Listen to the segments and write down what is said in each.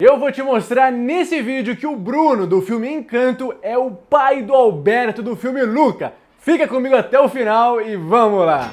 Eu vou te mostrar nesse vídeo que o Bruno, do filme Encanto, é o pai do Alberto, do filme Luca. Fica comigo até o final e vamos lá!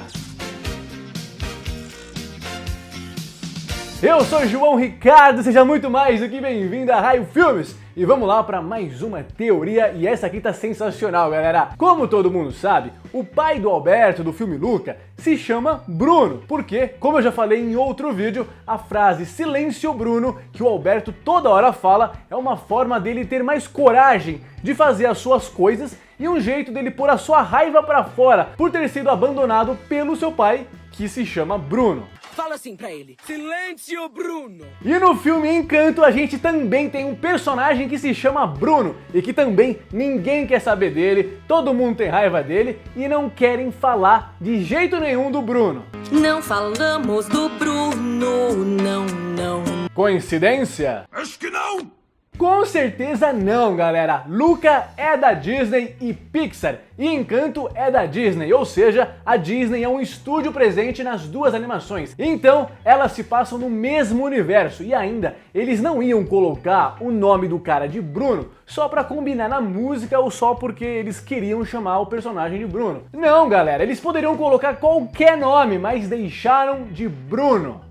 Eu sou João Ricardo, seja muito mais do que bem-vindo a Raio Filmes. E vamos lá para mais uma teoria, e essa aqui tá sensacional, galera. Como todo mundo sabe, o pai do Alberto, do filme Luca, se chama Bruno, porque, como eu já falei em outro vídeo, a frase "Silêncio, Bruno", que o Alberto toda hora fala, é uma forma dele ter mais coragem de fazer as suas coisas e um jeito dele pôr a sua raiva para fora por ter sido abandonado pelo seu pai, que se chama Bruno. Fala assim pra ele: "Silêncio, Bruno!" E no filme Encanto a gente também tem um personagem que se chama Bruno e que também ninguém quer saber dele, todo mundo tem raiva dele e não querem falar de jeito nenhum do Bruno. Não falamos do Bruno, não. Coincidência? Acho que não! Com certeza não, galera. Luca é da Disney e Pixar, e Encanto é da Disney, ou seja, a Disney é um estúdio presente nas duas animações. Então, elas se passam no mesmo universo, e ainda, eles não iam colocar o nome do cara de Bruno só pra combinar na música ou só porque eles queriam chamar o personagem de Bruno. Não, galera, eles poderiam colocar qualquer nome, mas deixaram de Bruno.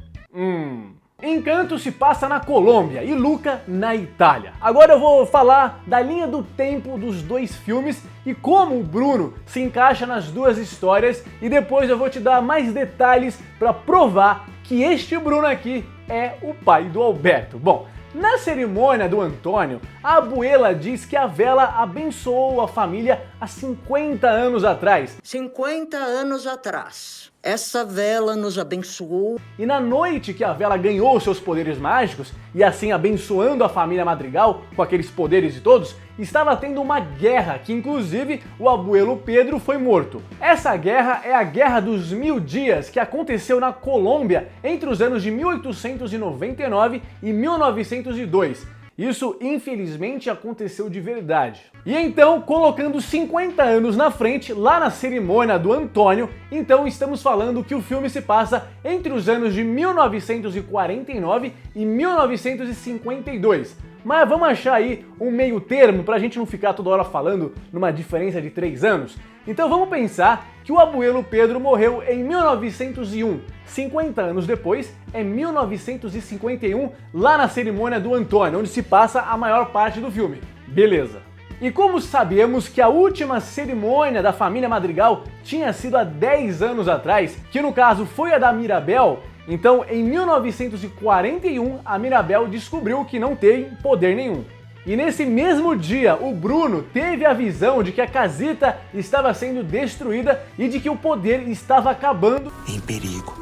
Encanto se passa na Colômbia e Luca na Itália. Agora eu vou falar da linha do tempo dos dois filmes e como o Bruno se encaixa nas duas histórias, e depois eu vou te dar mais detalhes para provar que este Bruno aqui é o pai do Alberto. Bom, na cerimônia do Antônio, a abuela diz que a vela abençoou a família há 50 anos atrás. 50 anos atrás, essa vela nos abençoou. E na noite que a vela ganhou seus poderes mágicos, e assim abençoando a família Madrigal com aqueles poderes e todos, estava tendo uma guerra que inclusive o abuelo Pedro foi morto. Essa guerra é a Guerra dos 1000 Dias, que aconteceu na Colômbia entre os anos de 1899 e 1902. Isso, infelizmente, aconteceu de verdade. E então, colocando 50 anos na frente, lá na cerimônia do Antônio, então estamos falando que o filme se passa entre os anos de 1949 e 1952. Mas vamos achar aí um meio termo pra gente não ficar toda hora falando numa diferença de 3 anos. Então vamos pensar que o abuelo Pedro morreu em 1901. 50 anos depois, é 1951, lá na cerimônia do Antônio, onde se passa a maior parte do filme. Beleza. E como sabemos que a última cerimônia da família Madrigal tinha sido há 10 anos atrás, que no caso foi a da Mirabel, então em 1941 a Mirabel descobriu que não tem poder nenhum. E nesse mesmo dia, o Bruno teve a visão de que a casita estava sendo destruída e de que o poder estava acabando. Em perigo.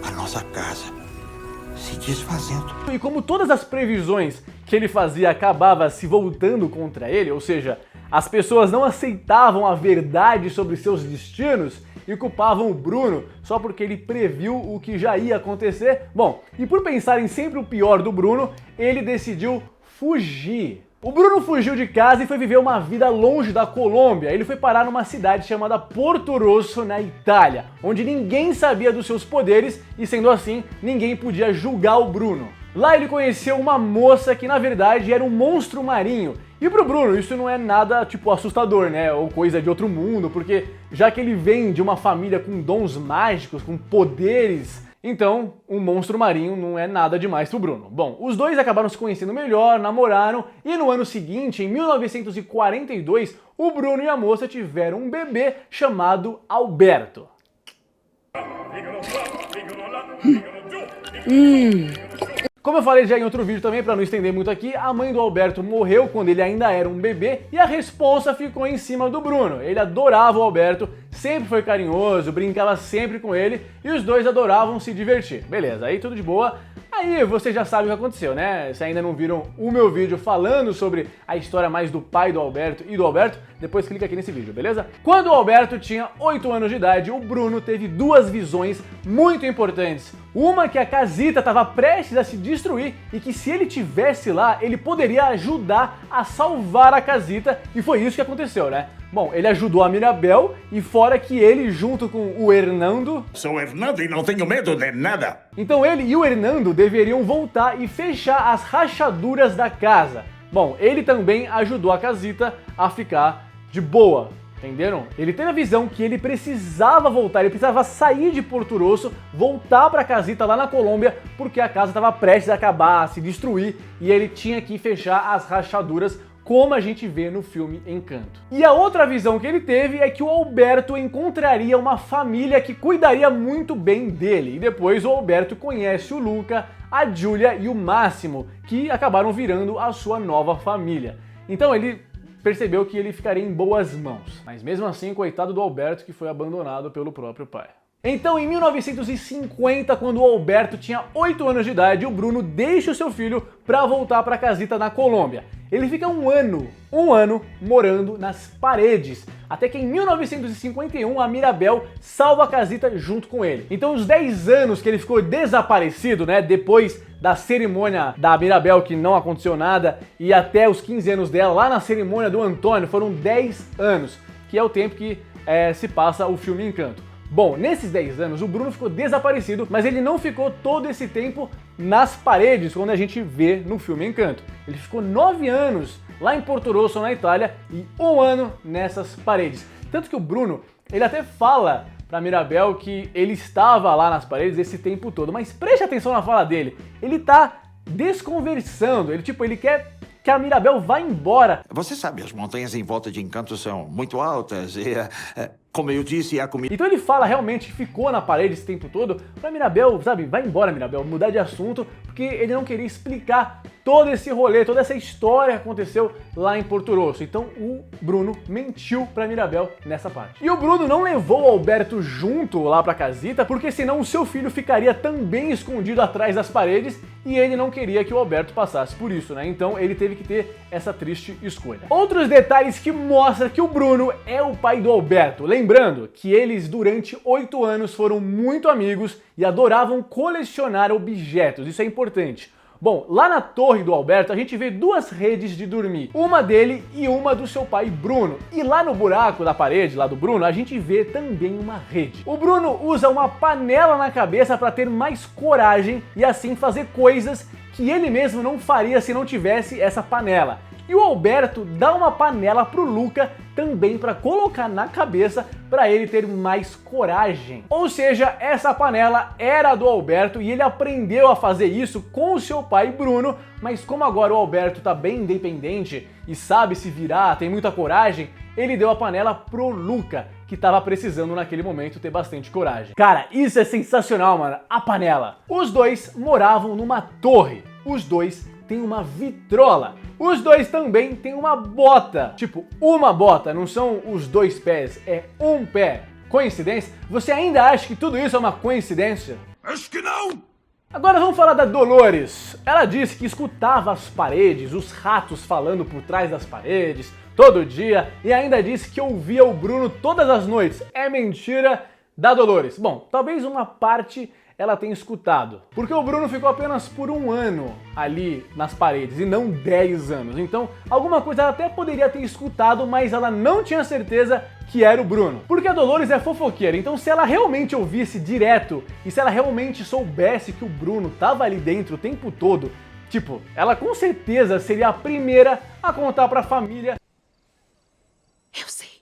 A nossa casa se desfazendo. E como todas as previsões que ele fazia acabava se voltando contra ele, ou seja, as pessoas não aceitavam a verdade sobre seus destinos e culpavam o Bruno só porque ele previu o que já ia acontecer. Bom, e por pensarem sempre o pior do Bruno, ele decidiu fugir. O Bruno fugiu de casa e foi viver uma vida longe da Colômbia. Ele foi parar numa cidade chamada Porto Rosso, na Itália, onde ninguém sabia dos seus poderes e, sendo assim, ninguém podia julgar o Bruno. Lá ele conheceu uma moça que, na verdade, era um monstro marinho. E pro Bruno isso não é nada, tipo, assustador, né? Ou coisa de outro mundo, porque já que ele vem de uma família com dons mágicos, com poderes, então, um monstro marinho não é nada demais pro Bruno. Bom, os dois acabaram se conhecendo melhor, namoraram, e no ano seguinte, em 1942, o Bruno e a moça tiveram um bebê chamado Alberto. Como eu falei já em outro vídeo também, para não estender muito aqui, a mãe do Alberto morreu quando ele ainda era um bebê e a responsa ficou em cima do Bruno. Ele adorava o Alberto, sempre foi carinhoso, brincava sempre com ele e os dois adoravam se divertir. Beleza, aí tudo de boa. Aí você já sabe o que aconteceu, né? Se ainda não viram o meu vídeo falando sobre a história mais do pai do Alberto e do Alberto, depois clica aqui nesse vídeo, beleza? Quando o Alberto tinha 8 anos de idade, o Bruno teve duas visões muito importantes. Uma que a casita estava prestes a se destruir e que se ele tivesse lá, ele poderia ajudar a salvar a casita, e foi isso que aconteceu, né? Bom, ele ajudou a Mirabel e fora que ele, junto com o Hernando... Sou Hernando e não tenho medo de nada. Então ele e o Hernando deveriam voltar e fechar as rachaduras da casa. Bom, ele também ajudou a casita a ficar de boa. Entenderam? Ele teve a visão que ele precisava voltar, ele precisava sair de Porto Rosso, voltar para a casita lá na Colômbia, porque a casa estava prestes a acabar, a se destruir, e ele tinha que fechar as rachaduras, como a gente vê no filme Encanto. E a outra visão que ele teve é que o Alberto encontraria uma família que cuidaria muito bem dele. E depois o Alberto conhece o Luca, a Giulia e o Máximo, que acabaram virando a sua nova família. Então ele percebeu que ele ficaria em boas mãos. Mas mesmo assim, coitado do Alberto, que foi abandonado pelo próprio pai. Então, em 1950, quando o Alberto tinha 8 anos de idade, o Bruno deixa o seu filho para voltar para a casita na Colômbia. Ele fica um ano morando nas paredes, até que em 1951 a Mirabel salva a casita junto com ele. Então, os 10 anos que ele ficou desaparecido, né, depois da cerimônia da Mirabel, que não aconteceu nada, e até os 15 anos dela, lá na cerimônia do Antônio, foram 10 anos, que é o tempo que se passa o filme Encanto. Bom, nesses 10 anos o Bruno ficou desaparecido, mas ele não ficou todo esse tempo nas paredes, quando a gente vê no filme Encanto. Ele ficou 9 anos lá em Porto Rosso, na Itália, e 1 ano nessas paredes. Tanto que o Bruno, ele até fala pra Mirabel que ele estava lá nas paredes esse tempo todo, mas preste atenção na fala dele. Ele tá desconversando, ele quer que a Mirabel vá embora. Você sabe, as montanhas em volta de Encanto são muito altas e, como eu disse, a comida... Então ele fala realmente que ficou na parede esse tempo todo pra Mirabel, sabe, vai embora Mirabel, mudar de assunto, porque ele não queria explicar todo esse rolê, toda essa história que aconteceu lá em Porto Rosso. Então o Bruno mentiu pra Mirabel nessa parte. E o Bruno não levou o Alberto junto lá pra casita, porque senão o seu filho ficaria também escondido atrás das paredes e ele não queria que o Alberto passasse por isso, né? Então ele teve que ter essa triste escolha. Outros detalhes que mostram que o Bruno é o pai do Alberto. Lembrando que eles durante 8 anos foram muito amigos e adoravam colecionar objetos, isso é importante. Bom, lá na torre do Alberto a gente vê 2 redes de dormir, uma dele e uma do seu pai Bruno. E lá no buraco da parede, lá do Bruno, a gente vê também uma rede. O Bruno usa uma panela na cabeça para ter mais coragem e assim fazer coisas que ele mesmo não faria se não tivesse essa panela. E o Alberto dá uma panela pro Luca também para colocar na cabeça para ele ter mais coragem. Ou seja, essa panela era do Alberto e ele aprendeu a fazer isso com o seu pai Bruno, mas como agora o Alberto tá bem independente e sabe se virar, tem muita coragem, ele deu a panela pro Luca, que tava precisando naquele momento ter bastante coragem. Cara, isso é sensacional, mano, a panela. Os dois moravam numa torre, os dois têm uma vitrola. Os dois também têm uma bota. Tipo, uma bota, não são os 2 pés, é um pé. Coincidência? Você ainda acha que tudo isso é uma coincidência? Acho que não! Agora vamos falar da Dolores. Ela disse que escutava as paredes, os ratos falando por trás das paredes, todo dia, e ainda disse que ouvia o Bruno todas as noites. É mentira da Dolores. Bom, talvez uma parte ela tenha escutado, porque o Bruno ficou apenas por 1 ano ali nas paredes e não 10 anos, então alguma coisa ela até poderia ter escutado, mas ela não tinha certeza que era o Bruno, porque a Dolores é fofoqueira, então se ela realmente ouvisse direto e se ela realmente soubesse que o Bruno tava ali dentro o tempo todo, tipo, ela com certeza seria a primeira a contar pra família. Eu sei.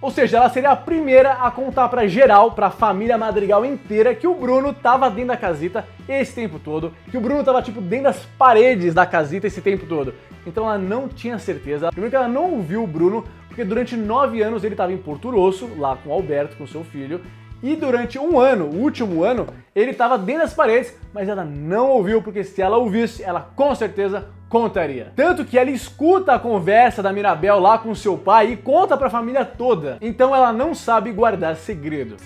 Ou seja, ela seria a primeira a contar pra geral, pra família Madrigal inteira, que o Bruno tava dentro da casita esse tempo todo, que o Bruno tava, tipo, dentro das paredes da casita esse tempo todo. Então ela não tinha certeza. Primeiro que ela não ouviu o Bruno, porque durante 9 anos ele tava em Porto Rosso, lá com o Alberto, com seu filho, e durante 1 ano, o último ano, ele tava dentro das paredes, mas ela não ouviu, porque se ela ouvisse, ela com certeza contaria. Tanto que ela escuta a conversa da Mirabel lá com seu pai e conta pra família toda. Então ela não sabe guardar segredo.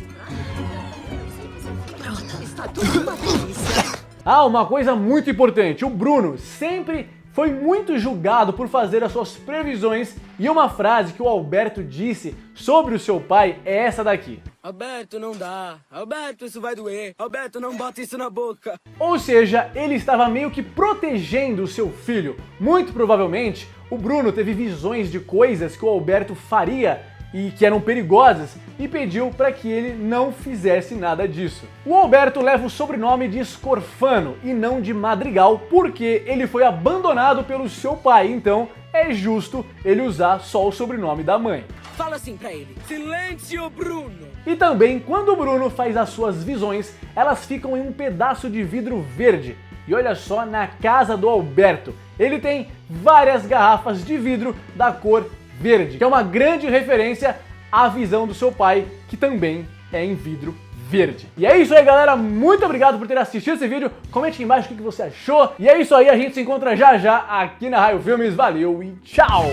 Pronto, está tudo uma delícia. Ah, uma coisa muito importante. O Bruno sempre foi muito julgado por fazer as suas previsões e uma frase que o Alberto disse sobre o seu pai é essa daqui. Alberto, não dá. Alberto, isso vai doer. Alberto, não bota isso na boca. Ou seja, ele estava meio que protegendo o seu filho. Muito provavelmente, o Bruno teve visões de coisas que o Alberto faria e que eram perigosas e pediu para que ele não fizesse nada disso. O Alberto leva o sobrenome de Scorfano e não de Madrigal porque ele foi abandonado pelo seu pai, então é justo ele usar só o sobrenome da mãe. Fala assim pra ele. Silêncio, Bruno! E também, quando o Bruno faz as suas visões, elas ficam em um pedaço de vidro verde. E olha só na casa do Alberto, ele tem várias garrafas de vidro da cor verde, que é uma grande referência à visão do seu pai, que também é em vidro verde. E é isso aí, galera, muito obrigado por ter assistido esse vídeo, comente aqui embaixo o que você achou, e é isso aí, a gente se encontra já já aqui na Raio Filmes, valeu e tchau!